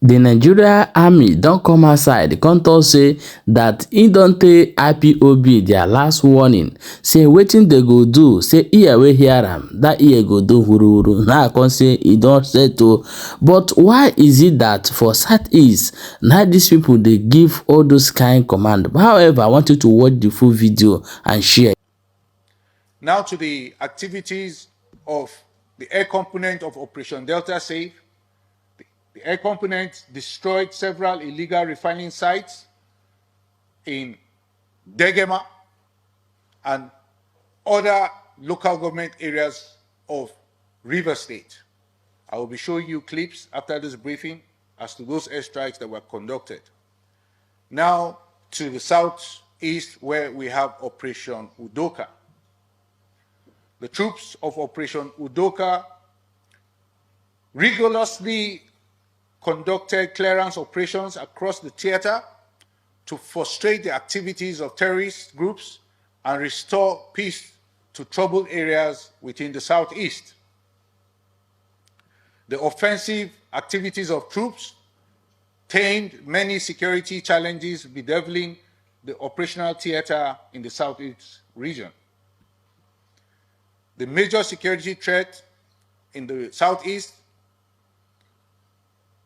The Nigeria Army don't come outside come talk say that e don tell IPOB their last warning, say wetin they go do, say ear wey hear am, that ear go do wuruwuru. Now I come say e don settle. But why is it that for Southeast, now these people they give all those kind command? However, I want you to watch the full video and share. Now to the activities of the air component of Operation Delta Safe. The air component destroyed several illegal refining sites in Degema and other local government areas of Rivers State. I will be showing you clips after this briefing as to those airstrikes that were conducted. Now to the southeast, where we have Operation Udoka. The troops of Operation Udoka rigorously conducted clearance operations across the theater to frustrate the activities of terrorist groups and restore peace to troubled areas within the southeast. The offensive activities of troops tamed many security challenges bedeviling the operational theater in the southeast region. The major security threat in the southeast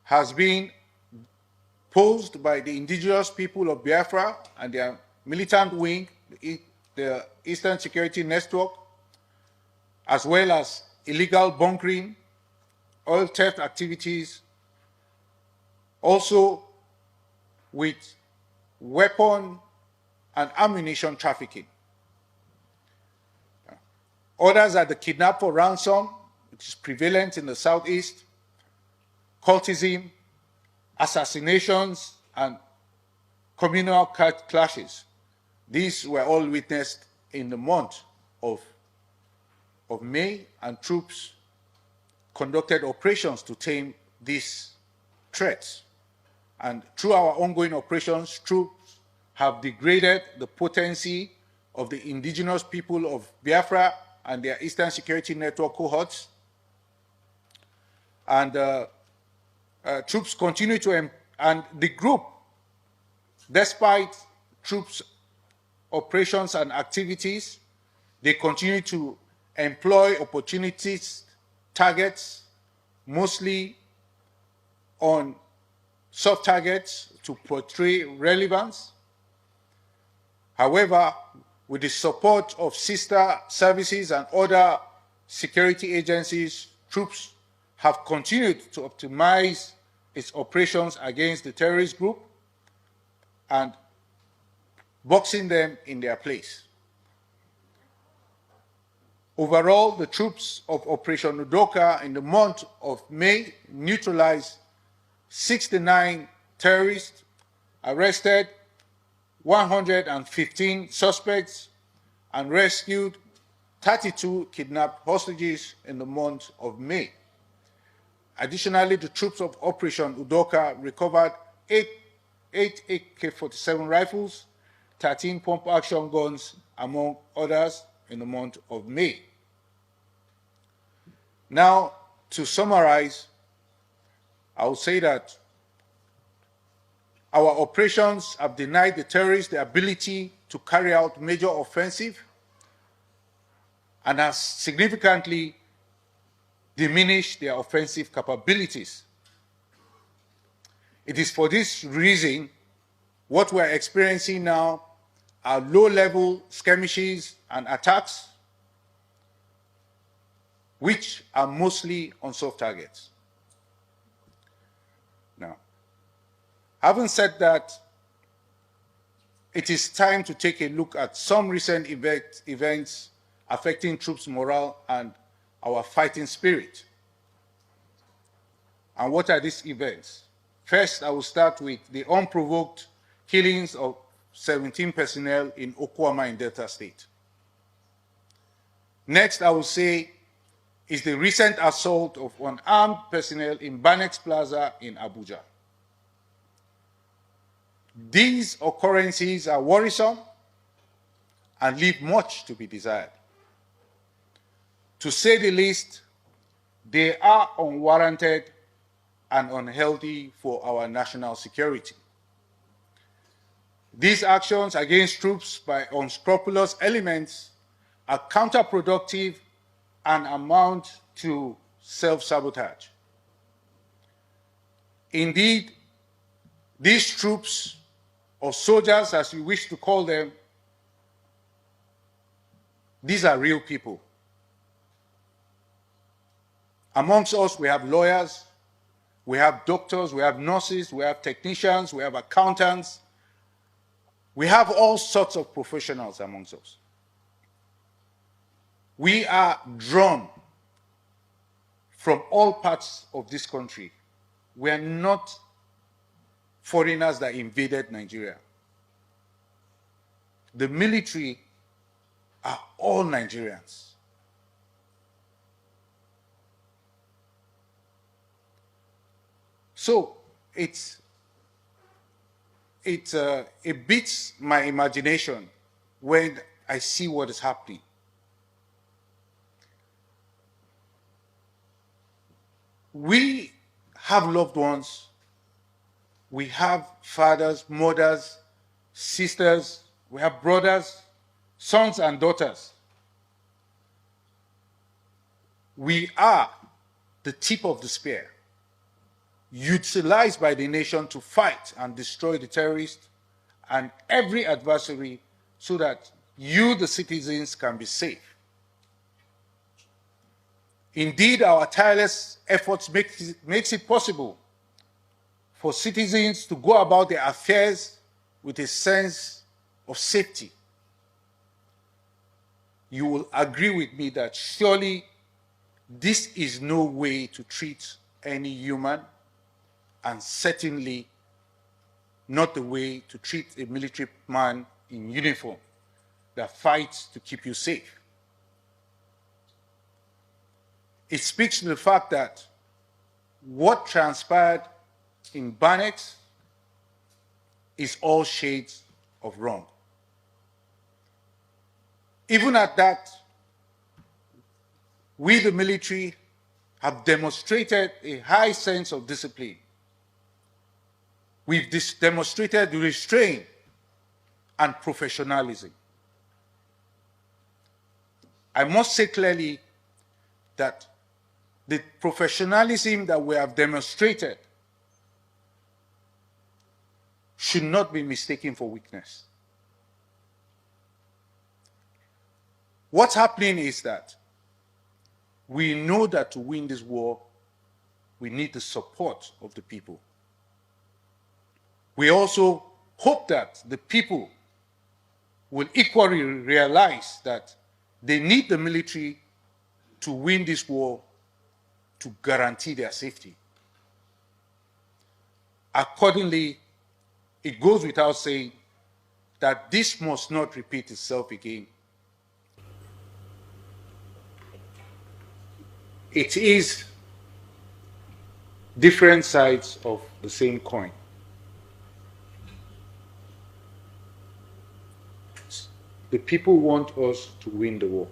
has been posed by the indigenous people of Biafra and their militant wing, the Eastern Security Network, as well as illegal bunkering, oil theft activities, also with weapon and ammunition trafficking. Others are the kidnap for ransom, which is prevalent in the southeast, cultism, assassinations, and communal clashes. These were all witnessed in the month of May, and troops conducted operations to tame these threats. And through our ongoing operations, troops have degraded the potency of the indigenous people of Biafra and their Eastern Security Network cohorts. And troops continue to, and the group, despite troops' operations and activities, they continue to employ opportunities, targets, mostly on soft targets to portray relevance. However, with the support of sister services and other security agencies, troops have continued to optimize its operations against the terrorist group and boxing them in their place. Overall, the troops of Operation Udoka in the month of May neutralized 69 terrorists, arrested 115 suspects, and rescued 32 kidnapped hostages in the month of May. Additionally, the troops of Operation Udoka recovered 8 AK-47 rifles, 13 pump-action guns, among others, in the month of May. Now, to summarize, I will say that our operations have denied the terrorists the ability to carry out major offensive and has significantly diminished their offensive capabilities. It is for this reason what we are experiencing now are low-level skirmishes and attacks, which are mostly on soft targets. Now, having said that, it is time to take a look at some recent events affecting troops' morale and our fighting spirit. And what are these events? First, I will start with the unprovoked killings of 17 personnel in Okwama in Delta State. Next, I will say is the recent assault of unarmed personnel in Banex Plaza in Abuja. These occurrences are worrisome and leave much to be desired. To say the least, they are unwarranted and unhealthy for our national security. These actions against troops by unscrupulous elements are counterproductive and amount to self-sabotage. Indeed, these troops, or soldiers as you wish to call them, these are real people. Amongst us, we have lawyers, we have doctors, we have nurses, we have technicians, we have accountants. We have all sorts of professionals amongst us. We are drawn from all parts of this country. We are not foreigners that invaded Nigeria. The military are all Nigerians. So it beats my imagination when I see what is happening. We have loved ones, we have fathers, mothers, sisters, we have brothers, sons and daughters. We are the tip of the spear, utilized by the nation to fight and destroy the terrorists and every adversary so that you, the citizens, can be safe. Indeed, our tireless efforts makes it possible for citizens to go about their affairs with a sense of safety. You will agree with me that surely this is no way to treat any human, and certainly not the way to treat a military man in uniform that fights to keep you safe. It speaks to the fact that what transpired in Barnet is all shades of wrong. Even at that, we, the military, have demonstrated a high sense of discipline. We've demonstrated restraint and professionalism. I must say clearly that the professionalism that we have demonstrated should not be mistaken for weakness. What's happening is that we know that to win this war, we need the support of the people. We also hope that the people will equally realize that they need the military to win this war, to guarantee their safety. Accordingly, it goes without saying that this must not repeat itself again. It is different sides of the same coin. The people want us to win the war.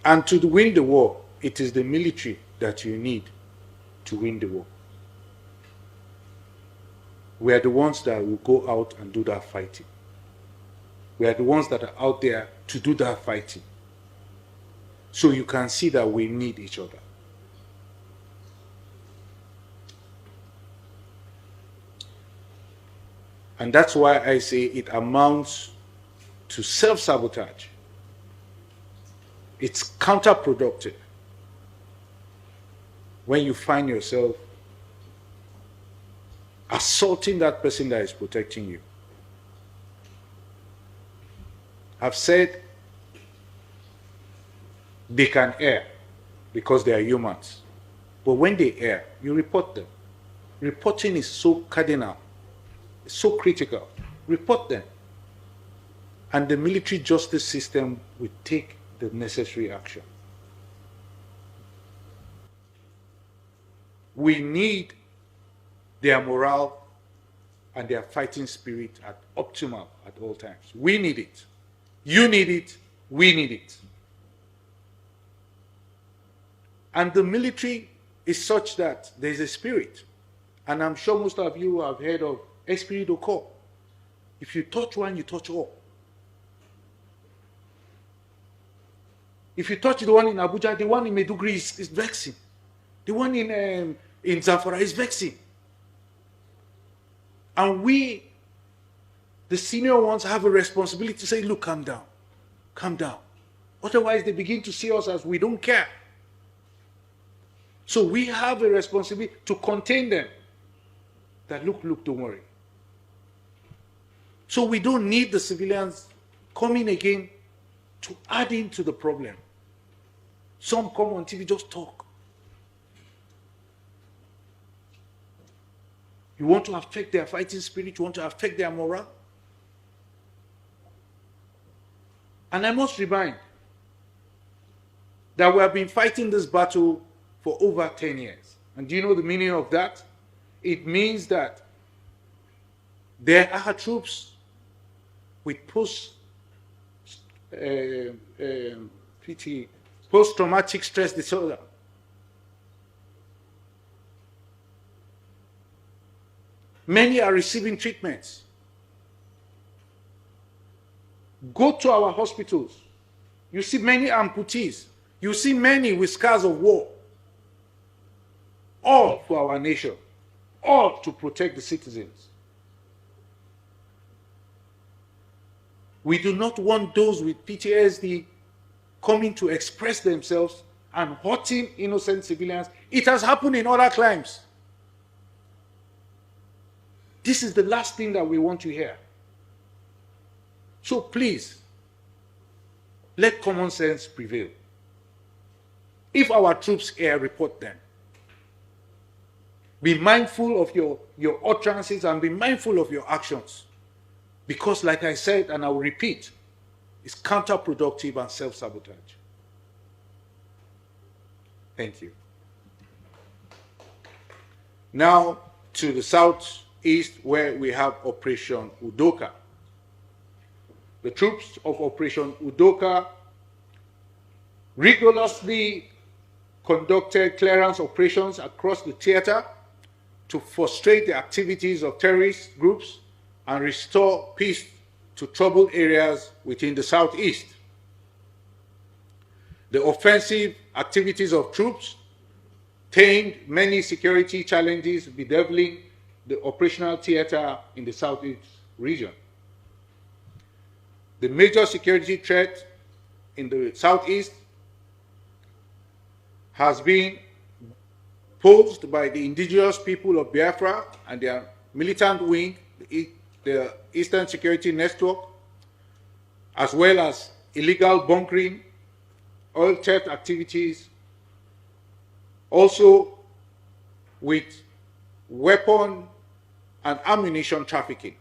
And to win the war, it is the military that you need to win the war. We are the ones that will go out and do that fighting. We are the ones that are out there to do that fighting. So you can see that we need each other. And that's why I say it amounts to self-sabotage. It's counterproductive when you find yourself assaulting that person that is protecting you. I've said they can err because they are humans. But when they err, you report them. Reporting is so cardinal, it's so critical. Report them. And the military justice system will take the necessary action. We need their morale and their fighting spirit at optimal at all times. We need it. You need it. We need it. And the military is such that there's a spirit. And I'm sure most of you have heard of esprit de corps. If you touch one, you touch all. If you touch the one in Abuja, the one in Maiduguri is vexing. The one in Zamfara is vexing. And we, the senior ones, have a responsibility to say, look, calm down. Calm down. Otherwise, they begin to see us as we don't care. So we have a responsibility to contain them. That look, don't worry. So we don't need the civilians coming again to add into the problem. Some come on TV, just talk. You want to affect their fighting spirit, you want to affect their morale. And I must remind that we have been fighting this battle for over 10 years. And do you know the meaning of that? It means that there are troops with post-traumatic stress disorder. Many are receiving treatments. Go to our hospitals. You see many amputees. You see many with scars of war. All for our nation. All to protect the citizens. We do not want those with PTSD coming to express themselves and hurting innocent civilians. It has happened in other crimes. This is the last thing that we want to hear. So please, let common sense prevail. If our troops here, report them. Be mindful of your utterances and be mindful of your actions. Because like I said, and I will repeat, it's counterproductive and self-sabotage. Thank you. Now to the southeast, where we have Operation Udoka. The troops of Operation Udoka rigorously conducted clearance operations across the theater to frustrate the activities of terrorist groups and restore peace to troubled areas within the southeast. The offensive activities of troops tamed many security challenges bedeviling the operational theater in the southeast region. The major security threat in the southeast has been posed by the indigenous people of Biafra and their militant wing, the Eastern Security Network, as well as illegal bunkering, oil theft activities, also with weapon and ammunition trafficking.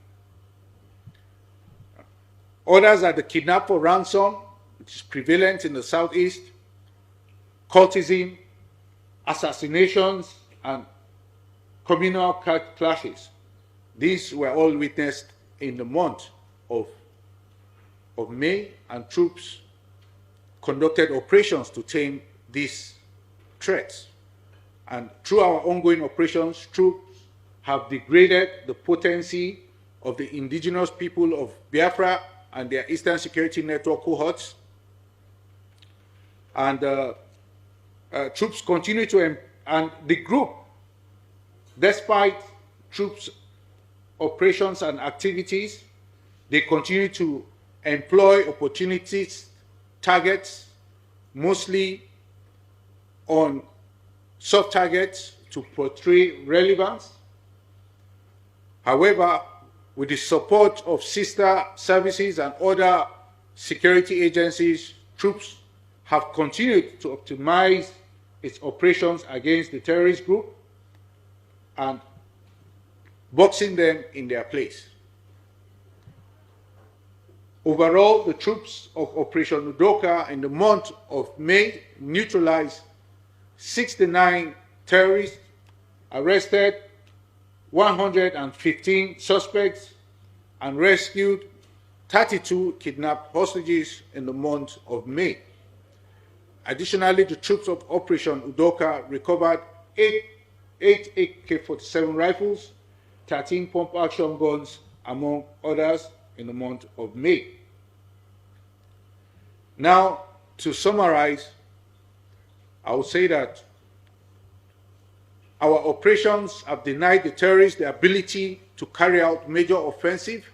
Others are the kidnap for ransom, which is prevalent in the southeast, cultism, assassinations, and communal clashes. These were all witnessed in the month of May, and troops conducted operations to tame these threats. And through our ongoing operations, troops have degraded the potency of the indigenous people of Biafra and their Eastern Security Network cohorts. And troops continue to, and the group, despite troops' operations and activities, they continue to employ opportunities, targets, mostly on soft targets to portray relevance. However, with the support of sister services and other security agencies, troops have continued to optimize its operations against the terrorist group and boxing them in their place. Overall, the troops of Operation Udoka in the month of May neutralized 69 terrorists, arrested 115 suspects, and rescued 32 kidnapped hostages in the month of May. Additionally, the troops of Operation Udoka recovered eight AK-47 rifles, 13 pump-action guns, among others, in the month of May. Now, to summarize, I would say that our operations have denied the terrorists the ability to carry out major offensive